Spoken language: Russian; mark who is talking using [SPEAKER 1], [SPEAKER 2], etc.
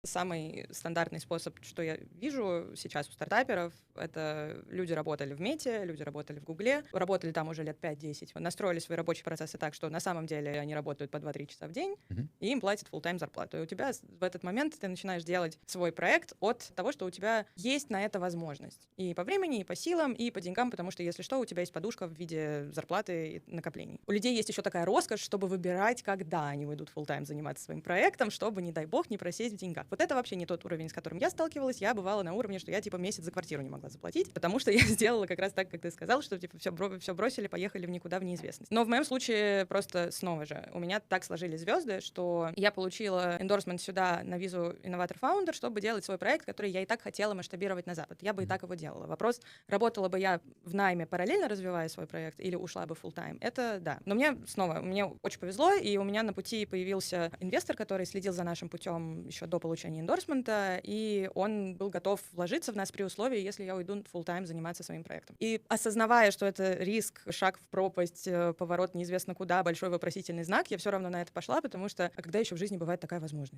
[SPEAKER 1] Самый стандартный способ, что я вижу сейчас у стартаперов, это люди работали в Мете, люди работали в Гугле, работали там уже лет 5-10, настроили свои рабочие процессы так, что на самом деле они работают по 2-3 часа в день, и им платят full-time зарплату. И у тебя в этот момент ты начинаешь делать свой проект от того, что у тебя есть на это возможность. И по времени, и по силам, и по деньгам, потому что, если что, у тебя есть подушка в виде зарплаты и накоплений. У людей есть еще такая роскошь, чтобы выбирать, когда они уйдут full-time заниматься своим проектом, чтобы, не дай бог, не просесть в деньгах. Вот это вообще не тот уровень, с которым я сталкивалась. Я бывала на уровне, что я типа месяц за квартиру не могла заплатить, потому что я сделала как раз так, как ты сказал, что типа все бросили, поехали в никуда, в неизвестность. Но в моем случае просто снова же у меня так сложились звезды, что я получила эндорсмент сюда на визу инноватор-фаундер, чтобы делать свой проект, который я и так хотела масштабировать на Запад. Я бы и так его делала. Вопрос, работала бы я в найме, параллельно развивая свой проект, или ушла бы full-time, это да. Но мне очень повезло, и у меня на пути появился инвестор, который следил за нашим путем еще до получения эндорсмента, и он был готов вложиться в нас при условии, если я уйду full-time заниматься своим проектом. И осознавая, что это риск, шаг в пропасть, поворот неизвестно куда, большой вопросительный знак, я все равно на это пошла, потому что когда еще в жизни бывает такая возможность?